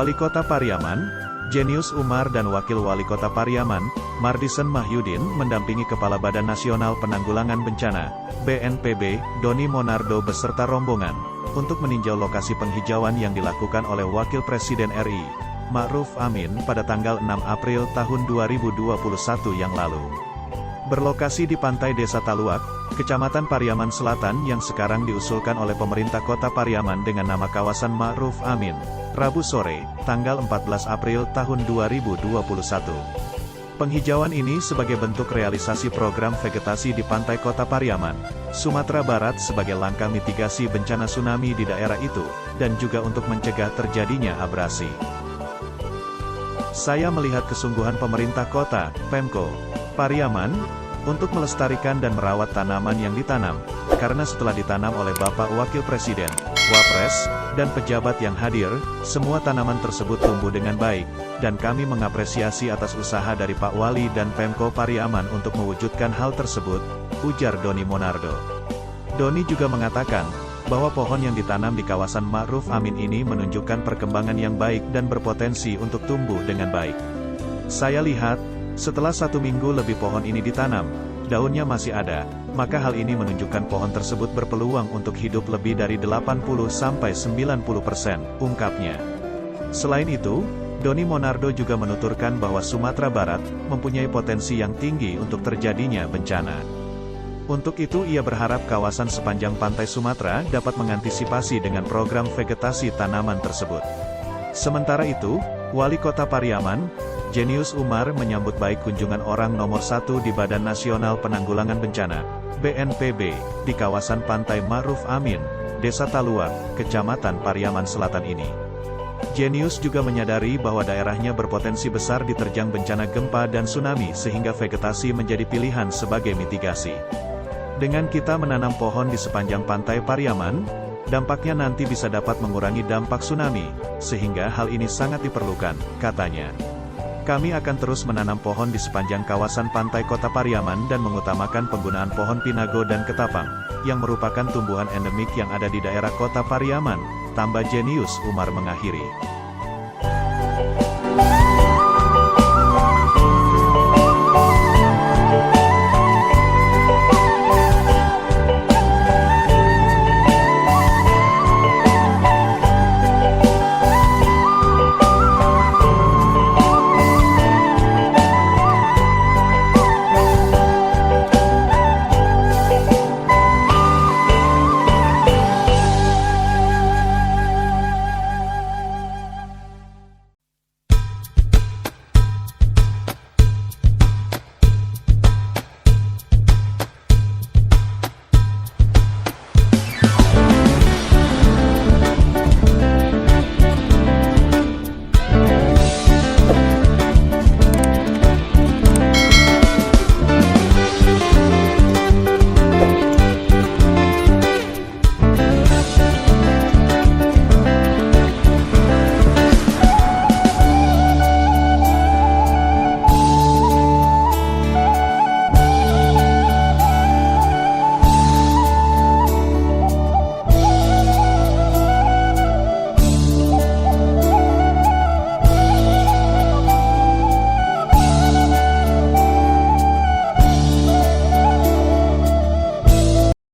Wali Kota Pariaman, Jenius Umar dan Wakil Wali Kota Pariaman, Mardison Mahyudin mendampingi Kepala Badan Nasional Penanggulangan Bencana, BNPB, Doni Monardo beserta rombongan, untuk meninjau lokasi penghijauan yang dilakukan oleh Wakil Presiden RI, Ma'ruf Amin pada tanggal 6 April tahun 2021 yang lalu. Berlokasi di pantai Desa Taluak, Kecamatan Pariaman Selatan yang sekarang diusulkan oleh pemerintah Kota Pariaman dengan nama kawasan Ma'ruf Amin, Rabu sore, tanggal 14 April tahun 2021. Penghijauan ini sebagai bentuk realisasi program vegetasi di pantai Kota Pariaman, Sumatera Barat sebagai langkah mitigasi bencana tsunami di daerah itu, dan juga untuk mencegah terjadinya abrasi. Saya melihat kesungguhan pemerintah kota, Pemko, Pariaman, untuk melestarikan dan merawat tanaman yang ditanam, karena setelah ditanam oleh Bapak Wakil Presiden, Wapres, dan pejabat yang hadir, semua tanaman tersebut tumbuh dengan baik, dan kami mengapresiasi atas usaha dari Pak Wali dan Pemko Pariaman untuk mewujudkan hal tersebut, ujar Doni Monardo. Doni juga mengatakan, bahwa pohon yang ditanam di kawasan Ma'ruf Amin ini menunjukkan perkembangan yang baik dan berpotensi untuk tumbuh dengan baik. Saya lihat, setelah 1 minggu lebih pohon ini ditanam, daunnya masih ada, maka hal ini menunjukkan pohon tersebut berpeluang untuk hidup lebih dari 80-90%, ungkapnya. Selain itu, Doni Monardo juga menuturkan bahwa Sumatera Barat mempunyai potensi yang tinggi untuk terjadinya bencana. Untuk itu ia berharap kawasan sepanjang pantai Sumatera dapat mengantisipasi dengan program vegetasi tanaman tersebut. Sementara itu, Wali Kota Pariaman, Jenius Umar menyambut baik kunjungan orang nomor 1 di Badan Nasional Penanggulangan Bencana, BNPB, di kawasan pantai Ma'ruf Amin, Desa Taluak, Kecamatan Pariaman Selatan ini. Jenius juga menyadari bahwa daerahnya berpotensi besar diterjang bencana gempa dan tsunami sehingga vegetasi menjadi pilihan sebagai mitigasi. Dengan kita menanam pohon di sepanjang pantai Pariaman, dampaknya nanti bisa dapat mengurangi dampak tsunami, sehingga hal ini sangat diperlukan, katanya. Kami akan terus menanam pohon di sepanjang kawasan pantai Kota Pariaman dan mengutamakan penggunaan pohon pinago dan ketapang, yang merupakan tumbuhan endemik yang ada di daerah Kota Pariaman, tambah Jenius Umar mengakhiri.